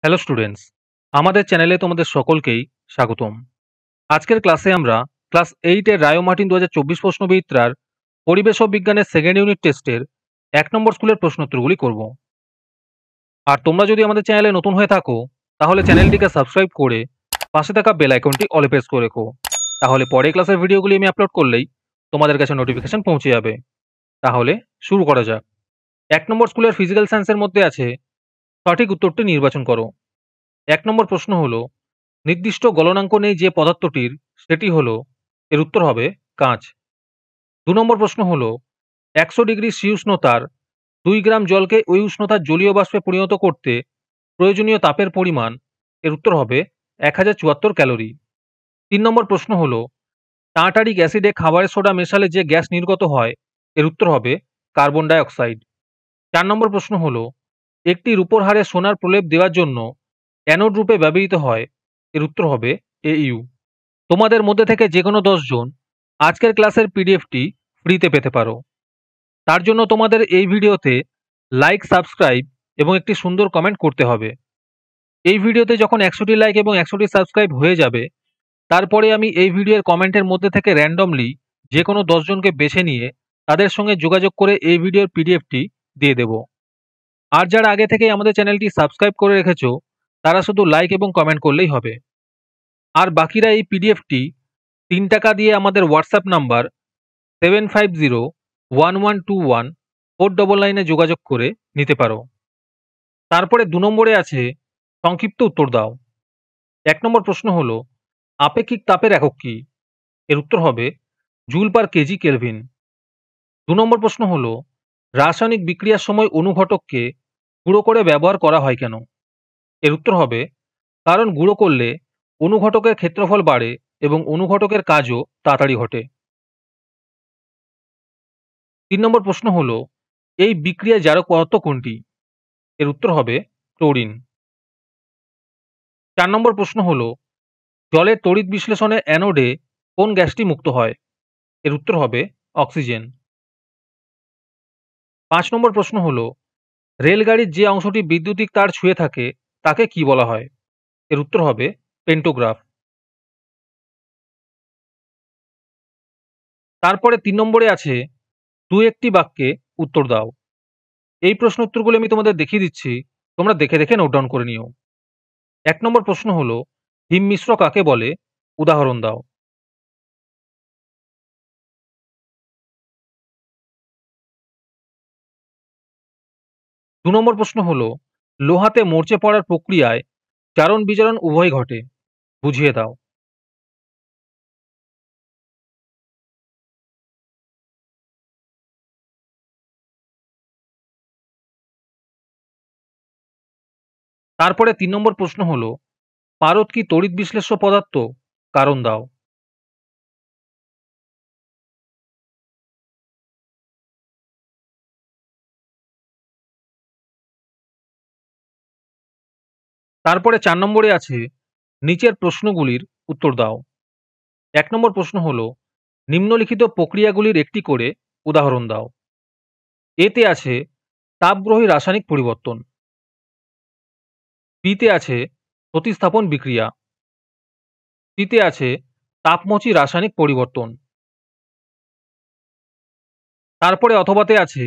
Hello students, আমাদের চ্যানেলে তোমাদের সকলকেই স্বাগতম। আজকের ক্লাসে আমরা ক্লাস 8 এর রায় ও মার্টিন 2024 প্রশ্নবিচিত্রার পরিবেশ ও বিজ্ঞানের সেকেন্ড ইউনিট টেস্টের 1 নম্বর স্কুলের প্রশ্নোত্তরগুলি করব। আর তোমরা যদি আমাদের চ্যানেলে নতুন হয়ে থাকো তাহলে চ্যানেলটিকে সাবস্ক্রাইব করে পাশে থাকা বেল আইকনটি অলে প্রেস করে রেখো। তাহলে পরে ক্লাসের ভিডিওগুলি আমি আপলোড করলেই তোমাদের কাছে নোটিফিকেশন পৌঁছে যাবে। তাহলে শুরু করা যাক। 1 নম্বর স্কুলের ফিজিক্যাল সায়েন্সের মধ্যে আছে সঠিক উত্তরটি নির্বাচন করো। 1 নম্বর প্রশ্ন হলো নির্দিষ্ট গলনাঙ্ক নেই যে পদার্থটির সেটি হলো, এর উত্তর হবে কাঁচ। 2 নম্বর প্রশ্ন হলো 100 ডিগ্রি সি উষ্ণতার 2 গ্রাম জলকে ওই উষ্ণতার জলীয় বাষ্পে পরিণত করতে প্রয়োজনীয় তাপের পরিমাণ, এর উত্তর হবে 1074 ক্যালোরি। 3 নম্বর প্রশ্ন হলো টার্টারিক অ্যাসিডে খাবারের সোডা মেশালে যে গ্যাস নির্গত হয়, এর উত্তর হবে কার্বন ডাই অক্সাইড। 4 নম্বর প্রশ্ন হলো একটি রূপোর হারে সোনার প্রলেপ দেওয়ার জন্য অ্যানোড রূপে ব্যবহৃত হয়, এর উত্তর হবে এইউ। তোমাদের মধ্যে থেকে যে কোনো 10 জন আজকের ক্লাসের পিডিএফটি ফ্রিতে পেতে পারো। তার জন্য তোমাদের এই ভিডিওতে লাইক, সাবস্ক্রাইব এবং একটি সুন্দর কমেন্ট করতে হবে। এই ভিডিওতে যখন 100টি লাইক এবং 100টি সাবস্ক্রাইব হয়ে যাবে, তারপরে আমি এই ভিডিওর কমেন্টের মধ্যে থেকে র্যান্ডমলি যে কোনো 10 জনকে বেছে নিয়ে তাদের সঙ্গে যোগাযোগ করে এই ভিডিওর পিডিএফটি দিয়ে দেব। আর যারা আগে থেকেই আমাদের চ্যানেলটি সাবস্ক্রাইব করে রেখেছো তারা শুধু লাইক এবং কমেন্ট করলেই হবে। আর বাকিরা এই পিডিএফটি 3 টাকা দিয়ে আমাদের হোয়াটসঅ্যাপ নাম্বার 7501121499 যোগাযোগ করে নিতে পারো। তারপরে 2 নম্বরে আছে সংক্ষিপ্ত উত্তর দাও। 1 নম্বর প্রশ্ন হলো আপেক্ষিক তাপের একক কি, এর উত্তর হবে জুল পার কেজি কেলভিন। 2 নম্বর প্রশ্ন হলো রাসায়নিক বিক্রিয়ার সময় অনুঘটককে গুঁড়ো করে ব্যবহার করা হয় কেন, এর উত্তর হবে কারণ গুঁড়ো করলে অনুঘটকের ক্ষেত্রফল বাড়ে এবং অনুঘটকের কাজও তাড়াতাড়ি ঘটে। 3 নম্বর প্রশ্ন হলো এই বিক্রিয়ায় জারক পদার্থ কোনটি, এর উত্তর হবে ক্লোরিন। 4 নম্বর প্রশ্ন হলো জলের তড়িৎ বিশ্লেষণে অ্যানোডে কোন গ্যাসটি মুক্ত হয়, এর উত্তর হবে অক্সিজেন। 5 নম্বর প্রশ্ন হলো রেলগাড়ির যে অংশটি বৈদ্যুতিক তার ছুঁয়ে থাকে তাকে কি বলা হয়, এর উত্তর হবে পেন্টোগ্রাফ। তারপরে 3 নম্বরে আছে দু একটি বাক্যে উত্তর দাও। এই প্রশ্ন উত্তরগুলো আমি তোমাদের দেখিয়ে দিচ্ছি, তোমরা দেখে দেখে নোট ডাউন করে নিও। 1 নম্বর প্রশ্ন হলো হিমমিশ্র কাকে বলে, উদাহরণ দাও। 2 নম্বর প্রশ্ন হলো লোহাতে মরচে পড়ার প্রক্রিয়ায় জারণ বিজারণ উভয় ঘটে, বুঝিয়ে দাও। তারপরে 3 নম্বর প্রশ্ন হলো পারদ কি তড়িৎ বিশ্লেষ্য পদার্থ, কারণ দাও। তারপরে 4 নম্বরে আছে নিচের প্রশ্নগুলির উত্তর দাও। 1 নম্বর প্রশ্ন হলো নিম্নলিখিত প্রক্রিয়াগুলির একটি করে উদাহরণ দাও। এতে আছে তাপগ্রহী রাসায়নিক পরিবর্তন, বিতে আছে প্রতিস্থাপন বিক্রিয়া, সিতে আছে তাপমোচী রাসায়নিক পরিবর্তন। তারপরে অথবাতে আছে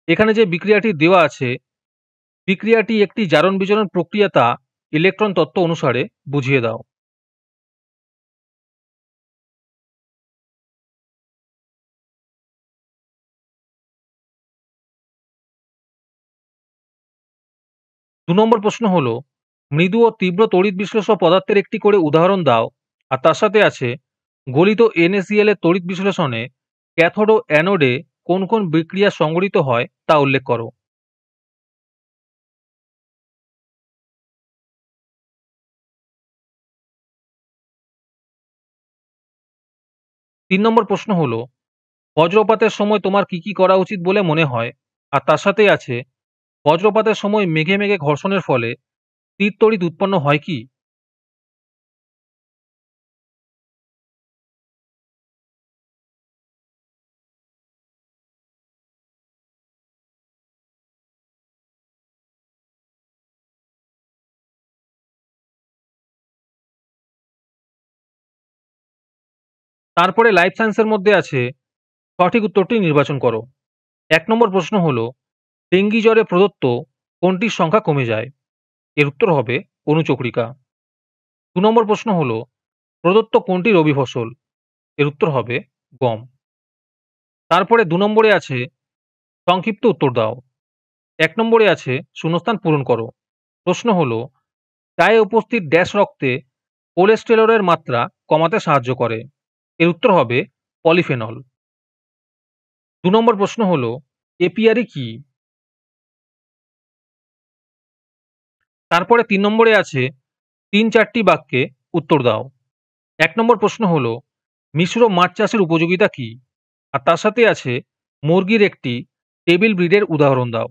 এখানে যে বিক্রিয়াটি দেওয়া আছে বিক্রিয়াটি একটি জারণ বিজারণ প্রক্রিয়া তা ইলেকট্রন তত্ত্ব অনুসারে বুঝিয়ে দাও। দু নম্বর প্রশ্ন হলো মৃদু ও তীব্র তড়িৎ বিশ্লেষ্য পদার্থের একটি করে উদাহরণ দাও। আর তার সাথে আছে গলিত NaCl এর তড়িৎ বিশ্লেষণে ক্যাথোড ও অ্যানোডে কোন কোন বিক্রিয়া সংঘটিত হয় তা উল্লেখ করো। তিন নম্বর প্রশ্ন হলো বজ্রপাতের সময় তোমার কি কি করা উচিত বলে মনে হয়। আর তার সাথেই আছে বজ্রপাতের সময় মেঘে মেঘে ঘর্ষণের ফলে তীর তড়িৎ উৎপন্ন হয় কি। তারপরে লাইফ সায়েন্সের মধ্যে আছে সঠিক উত্তরটি নির্বাচন করো। ১ নম্বর প্রশ্ন হলো ডেঙ্গি জ্বরে প্রদত্ত কোনটির সংখ্যা কমে যায়? এর উত্তর হবে অনুচক্রিকা। ২ নম্বর প্রশ্ন হলো প্রদত্ত কোনটি রবি ফসল? এর উত্তর হবে গম। তারপরে ২ নম্বরে আছে সংক্ষিপ্ত উত্তর দাও। ১ নম্বরে আছে শূন্যস্থান পূরণ করো। প্রশ্ন হলো চায়ে উপস্থিত ড্যাশ রক্তে কোলেস্টেরলের মাত্রা কমাতে সাহায্য করে। এর উত্তর হবে পলিফেনল। ২ নম্বর প্রশ্ন হলো এপিয়ারি কি? তারপরে ৩ নম্বরে আছে ৩-৪টি বাক্যে উত্তর দাও। ১ নম্বর প্রশ্ন হলো মিশ্র মাছ চাষের উপযোগিতা কি? আর তার সাথে আছে মুরগির একটি টেবিল ব্রিডের উদাহরণ দাও।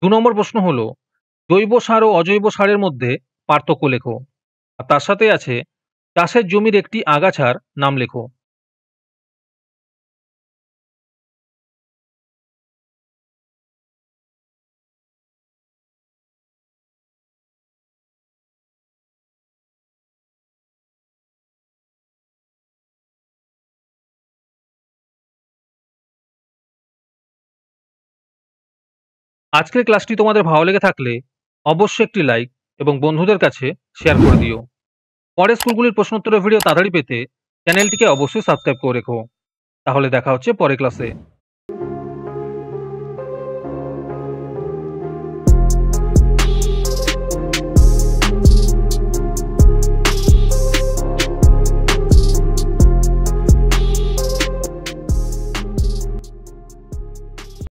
২ নম্বর প্রশ্ন হলো জৈব সার ও অজৈব সারের মধ্যে পার্থক্য লেখো। আর তার সাথে আছে চাষের জমির একটি আগাছার নাম লেখো। আজকের ক্লাসটি তোমাদের ভালো লেগে থাকলে অবশ্যই একটি লাইক এবং বন্ধুদের কাছে শেয়ার করে দিও। পরের স্কুলগুলির প্রশ্নোত্তরের ভিডিও তাড়াতাড়ি পেতে চ্যানেলটিকে অবশ্যই সাবস্ক্রাইব করে রেখো। তাহলে দেখা হচ্ছে পরের ক্লাসে।